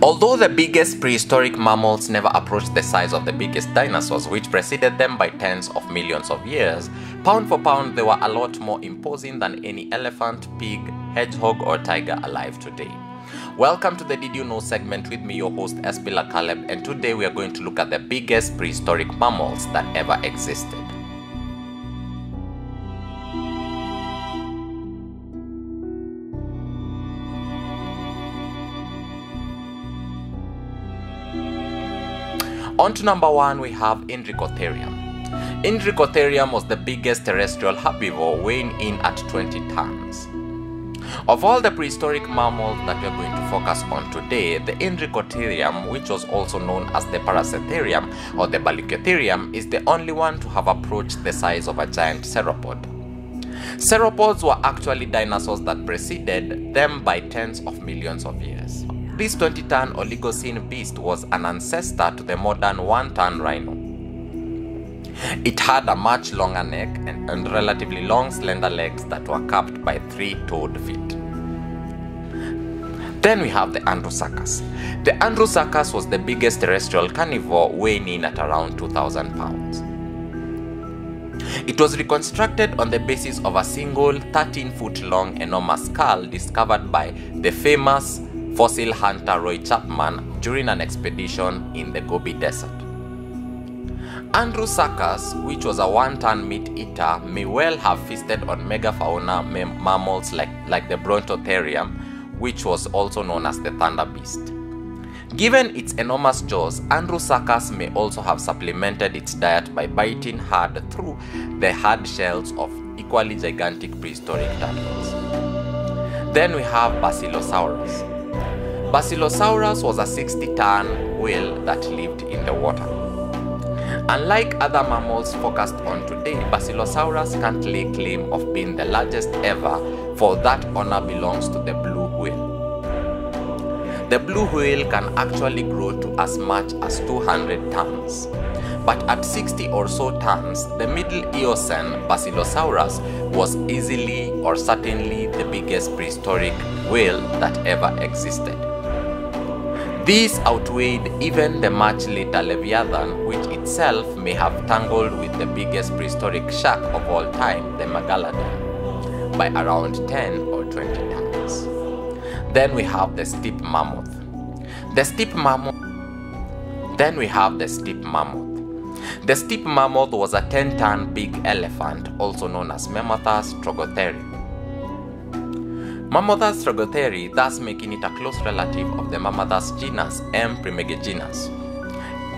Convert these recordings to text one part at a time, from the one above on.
Although the biggest prehistoric mammals never approached the size of the biggest dinosaurs, which preceded them by tens of millions of years, pound for pound they were a lot more imposing than any elephant, pig, hedgehog or tiger alive today. Welcome to the Did You Know segment with me, your host Espila Caleb, and today we are going to look at the biggest prehistoric mammals that ever existed. On to number 1, we have Enricothereum. Enricothereum was the biggest terrestrial herbivore, weighing in at 20 tons. Of all the prehistoric mammals that we are going to focus on today, the Enricothereum, which was also known as the Paracetherium or the Basilosaurus, is the only one to have approached the size of a giant sauropod. Sauropods were actually dinosaurs that preceded them by tens of millions of years. This 20-ton Oligocene beast was an ancestor to the modern 1-ton rhino. It had a much longer neck and relatively long slender legs that were capped by 3-toed feet. Then we have the Andrewsarchus. The Andrewsarchus was the biggest terrestrial carnivore, weighing in at around 2,000 pounds. It was reconstructed on the basis of a single 13-foot-long enormous skull discovered by the famous fossil hunter Roy Chapman during an expedition in the Gobi Desert. Andrewsarchus, which was a 1-ton meat-eater, may well have feasted on megafauna mammals like the Protodon, which was also known as the thunder beast. Given its enormous jaws, Andrewsarchus may also have supplemented its diet by biting hard through the hard shells of equally gigantic prehistoric turtles. Then we have Basilosaurus. Basilosaurus was a 60-ton whale that lived in the water. Unlike other mammals focused on today, Basilosaurus can't lay claim of being the largest ever, for that honor belongs to the blue whale. The blue whale can actually grow to as much as 200 tons. But at 60 or so tons, the Middle Eocene Basilosaurus was easily or certainly the biggest prehistoric whale that ever existed. This outweighed even the much later Leviathan, which itself may have tangled with the biggest prehistoric shark of all time, the Megalodon, by around 10 or 20 tons. Then we have the steppe mammoth. The steppe mammoth The steppe mammoth was a 10-ton big elephant, also known as Mammoth Trogotheri. Mammoth Trogotheri, thus making it a close relative of the Mammoth genus M. primigenus,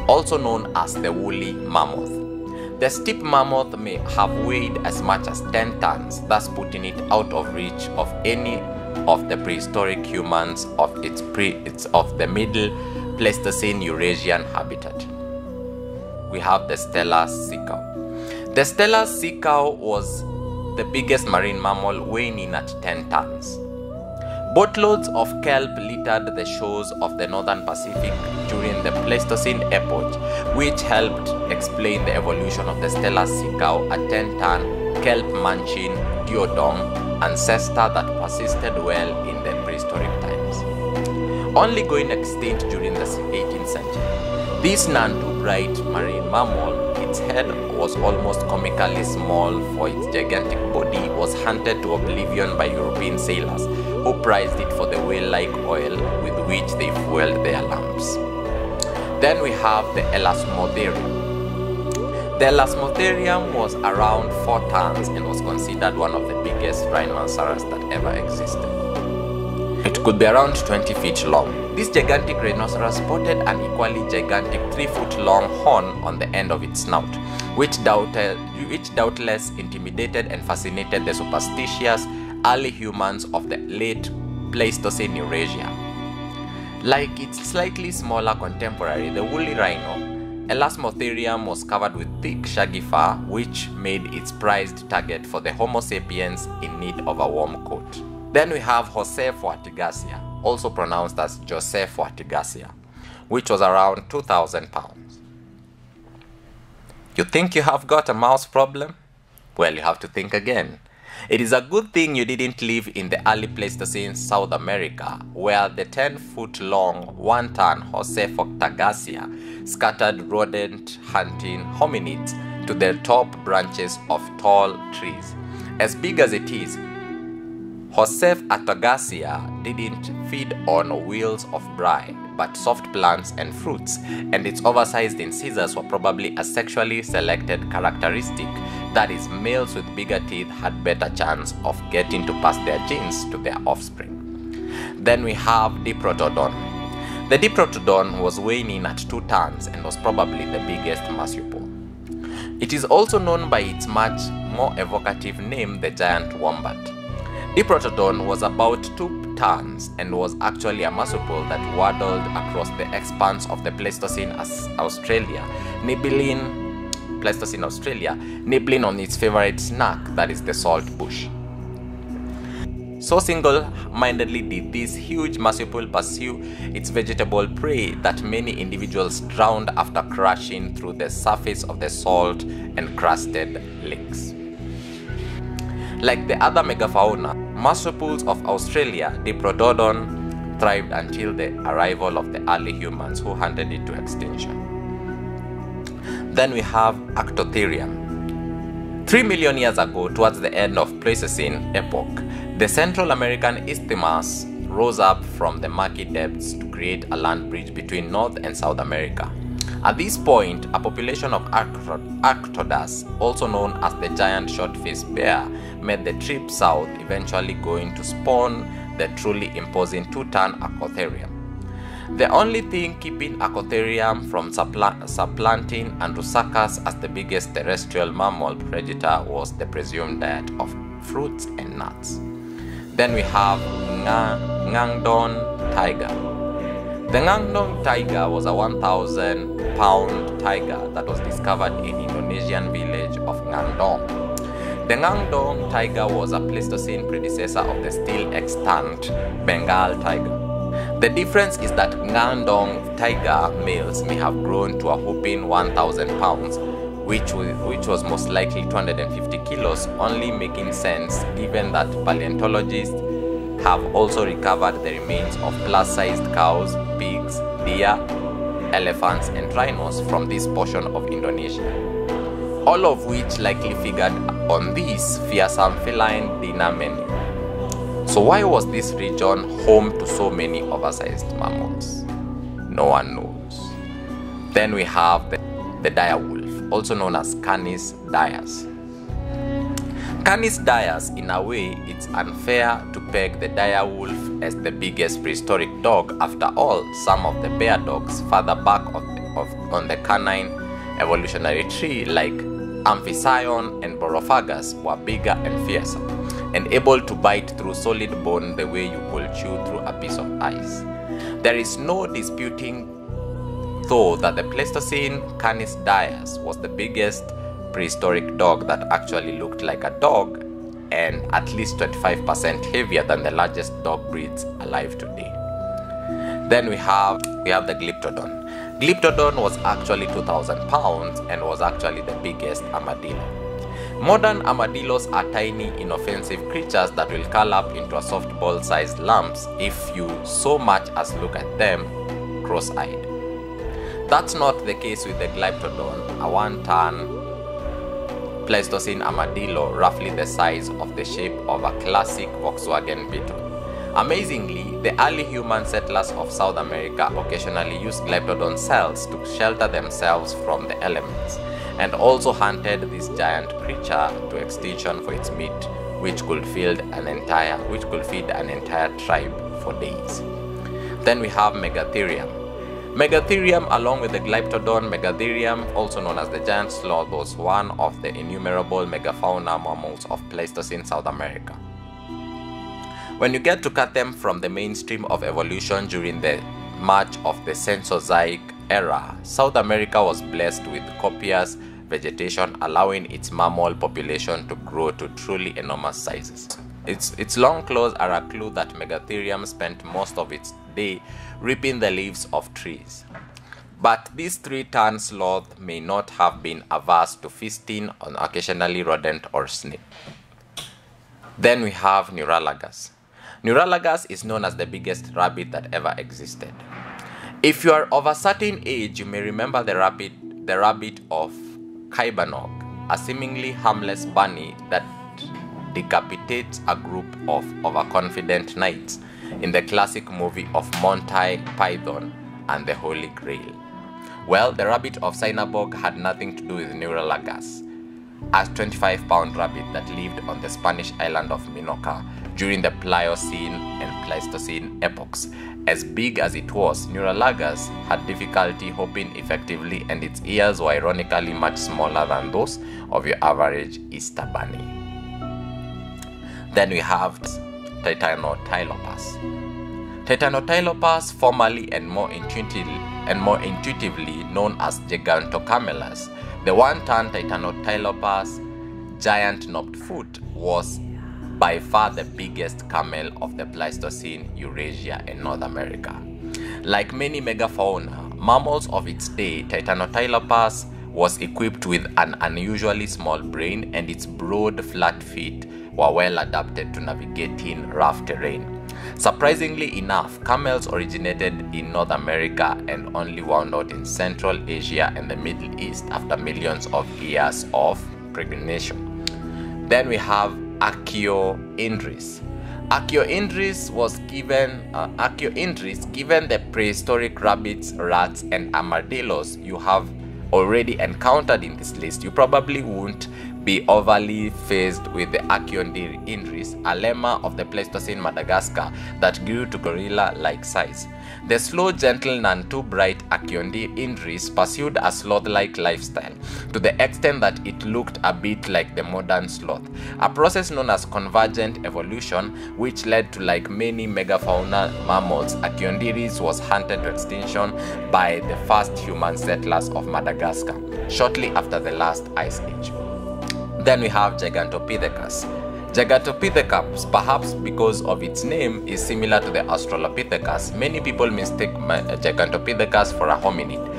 also known as the woolly mammoth. The steppe mammoth may have weighed as much as 10 tons, thus putting it out of reach of any of the prehistoric humans of the Middle Pleistocene Eurasian habitat. We have the Steller sea cow. The Steller sea cow was the biggest marine mammal, weighing in at 10 tons. Boatloads of kelp littered the shores of the northern Pacific during the Pleistocene epoch, which helped explain the evolution of the Steller sea cow, a 10-ton kelp-munching Diodyne ancestor that persisted well in the prehistoric times, only going extinct during the 18th century. This none-too-bright marine mammal, its head was almost comically small for its gigantic body, was hunted to oblivion by European sailors, who prized it for the whale-like oil with which they fueled their lamps. Then we have the Elasmotherium. The Elasmotherium was around 4 tons and was considered one of the biggest rhinoceros that ever existed. It could be around 20 feet long. This gigantic rhinoceros sported an equally gigantic 3-foot-long horn on the end of its snout, which doubtless intimidated and fascinated the superstitious early humans of the late Pleistocene Eurasia. Like its slightly smaller contemporary, the woolly rhino, Elasmotherium was covered with thick shaggy fur, which made its prized target for the Homo sapiens in need of a warm coat. Then we have Josepha, also pronounced as Josepha, which was around 2,000 pounds. You think you have got a mouse problem? Well, you have to think again. It is a good thing you didn't live in the early Pleistocene South America, where the 10-foot-long, 1-ton Josepha scattered rodent-hunting hominids to the top branches of tall trees. As big as it is, Josepha didn't feed on wheels of bride, but soft plants and fruits, and its oversized incisors were probably a sexually selected characteristic. That is, males with bigger teeth had better chance of getting to pass their genes to their offspring. Then we have the Protodon. The Protodon was weighing in at 2 tons and was probably the biggest marsupial. It is also known by its much more evocative name, the giant wombat. The Protodon was about 2 tons and was actually a marsupial that waddled across the expanse of the Pleistocene Australia, nibbling on its favorite snack, that is the salt bush. So single-mindedly did this huge marsupial pursue its vegetable prey that many individuals drowned after crashing through the surface of the salt and crusted lakes. Like the other megafauna, marsupials of Australia, the Protodon thrived until the arrival of the early humans who hunted it to extinction. Then we have Ectotherium. 3 million years ago, towards the end of Pleistocene epoch, the Central American Isthmus rose up from the murky depths to create a land bridge between North and South America. At this point, a population of Arctodus, also known as the giant short-faced bear, made the trip south, eventually going to spawn the truly imposing 2-ton Enricothereum. The only thing keeping Enricothereum from supplanting Andrewsarchus as the biggest terrestrial mammal predator was the presumed diet of fruits and nuts. Then we have nandong tiger. The nandong tiger was a 1,000-pound tiger that was discovered in Indonesian village of Nandong. The nandong tiger was a Pleistocene predecessor of the still extant Bengal tiger. The difference is that nandong tiger males may have grown to a whopping 1,000 pounds, which was most likely 250 kilos, only making sense given that paleontologists have also recovered the remains of plus-sized cows, pigs, deer, elephants, and rhinos from this portion of Indonesia, all of which likely figured on this fearsome feline dinner menu. So why was this region home to so many oversized mammals? No one knows. Then we have the dire wolf, also known as Canis dias. Canis dias, in a way, it's unfair to peg the dire wolf as the biggest prehistoric dog. After all, some of the bear dogs further back on the canine evolutionary tree, like Amphision and Borophagus, were bigger and fiercer, and able to bite through solid bone the way you could chew through a piece of ice. There is no disputing, though, that the Pleistocene Canis dias was the biggest prehistoric dog that actually looked like a dog, and at least 25% heavier than the largest dog breeds alive today. Then we have the Glyptoton. Glyptoton was actually 2,000 pounds and was actually the biggest armadillo. Modern armadillos are tiny, inoffensive creatures that will curl up into a softball-sized lumps if you so much as look at them cross-eyed. That's not the case with the Glyptoton, a 1-ton Pleistocene armadillo roughly the size of the shape of a classic Volkswagen Beetle. Amazingly, the early human settlers of South America occasionally used Glyptodon cells to shelter themselves from the elements, and also hunted this giant creature to extinction for its meat, which could feed an entire tribe for days. Then we have Megatherium. Megatherium, along with the Glyptodon, Megatherium, also known as the giant sloth, was one of the innumerable megafauna mammals of Pleistocene South America. When you get to cut them from the mainstream of evolution during the march of the Cenozoic era, South America was blessed with copious vegetation, allowing its mammal population to grow to truly enormous sizes. Its long claws are a clue that Megatherium spent most of its day ripping the leaves of trees. But this 3-ton sloth may not have been averse to feasting on occasionally rodent or snake. Then we have Neuralagus. Neuralagus is known as the biggest rabbit that ever existed. If you are of a certain age, you may remember the rabbit of Kaibanog, a seemingly harmless bunny that decapitates a group of overconfident knights in the classic movie of Monty Python and the Holy Grail. Well, the rabbit of Sinabog had nothing to do with Neuralagus, a 25-pound rabbit that lived on the Spanish island of Minorca during the Pliocene and Pleistocene epochs. As big as it was, Neuralagus had difficulty hopping effectively, and its ears were ironically much smaller than those of your average Easter bunny. Then we have Titanotylopus. Titanotylopus, formerly and more intuitively known as Gigantocamelus, the one-ton Titanotylopus giant knobbed foot, was by far the biggest camel of the Pleistocene, Eurasia, and North America. Like many megafauna mammals of its day, Titanotylopus was equipped with an unusually small brain, and its broad, flat feet were well adapted to navigating rough terrain. Surprisingly enough, camels originated in North America and only wound out in Central Asia and the Middle East after millions of years of pregnation. Then we have Akiondiris. Akiondiris, given the prehistoric rabbits, rats, and armadillos you have already encountered in this list, you probably won't be overly fazed with the Akiondiris, a lemur of the Pleistocene Madagascar that grew to gorilla-like size. The slow, gentle, none too bright Akiondiris pursued a sloth-like lifestyle to the extent that it looked a bit like the modern sloth, a process known as convergent evolution, which led to, like many megafauna mammals, Akiondiris was hunted to extinction by the first human settlers of Madagascar shortly after the last ice age. Then we have Gigantopithecus. Gigantopithecus, perhaps because of its name, is similar to the Australopithecus. Many people mistake Gigantopithecus for a hominid,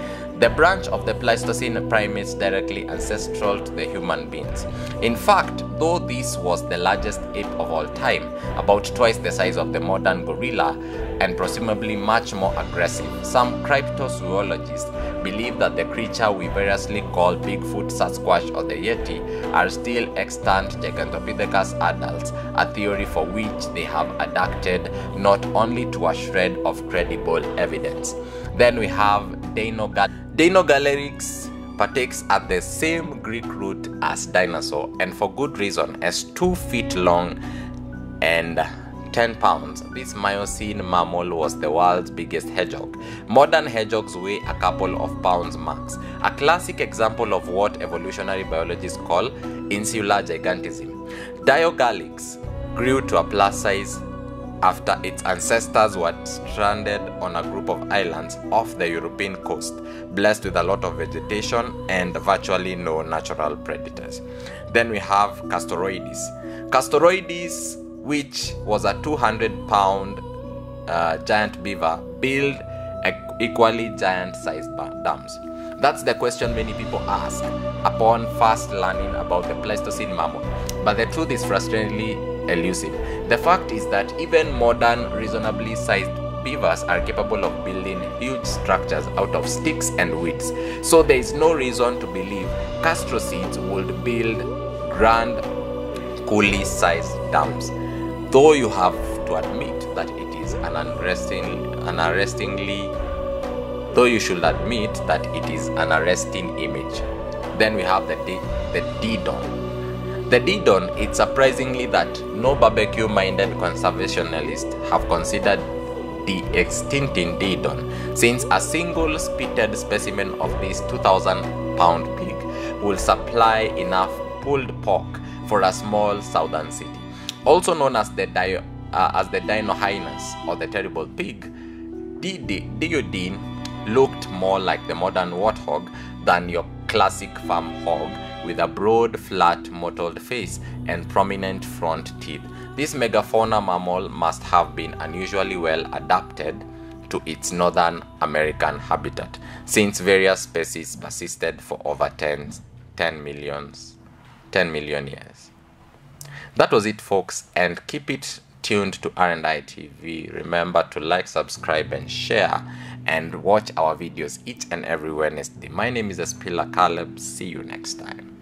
the branch of the Pleistocene primates directly ancestral to the human beings. In fact, though this was the largest ape of all time, about twice the size of the modern gorilla, and presumably much more aggressive, some cryptozoologists believe that the creature we variously call Bigfoot, Sasquatch, or the Yeti are still extant Gigantopithecus adults, a theory for which they have adapted not only to a shred of credible evidence. Then we have Dinogalerix partakes at the same Greek root as dinosaur, and for good reason, as 2 feet long and 10 pounds. This Miocene mammal was the world's biggest hedgehog. Modern hedgehogs weigh a couple of pounds max, a classic example of what evolutionary biologists call insular gigantism. Diogalix grew to a plus size after its ancestors were stranded on a group of islands off the European coast, blessed with a lot of vegetation and virtually no natural predators. Then we have Castoroidis. Castoroidis, which was a 200-pound giant beaver, built equally giant-sized dams. That's the question many people ask upon first learning about the Pleistocene mammoth, but the truth is frustratingly elusive. The fact is that even modern, reasonably sized beavers are capable of building huge structures out of sticks and weeds, so there is no reason to believe castrocetes would build grand, coolie-sized dams. Though you have to admit that it is though you should admit that it is an arresting image. Then we have the Diodyne. The Diodyne, it's surprisingly that no barbecue-minded conservationists have considered the extincting Diodyne, since a single spitted specimen of this 2,000-pound pig will supply enough pulled pork for a small southern city. Also known as the Dino Highness or the terrible pig, Diodyne looked more like the modern warthog than your classic farm hog, with a broad, flat, mottled face and prominent front teeth. This megafauna mammal must have been unusually well adapted to its Northern American habitat, since various species persisted for over 10 million years. That was it, folks, and keep it tuned to R&I TV. Remember to like, subscribe, and share, and watch our videos each and every Wednesday. My name is Espila Caleb. See you next time.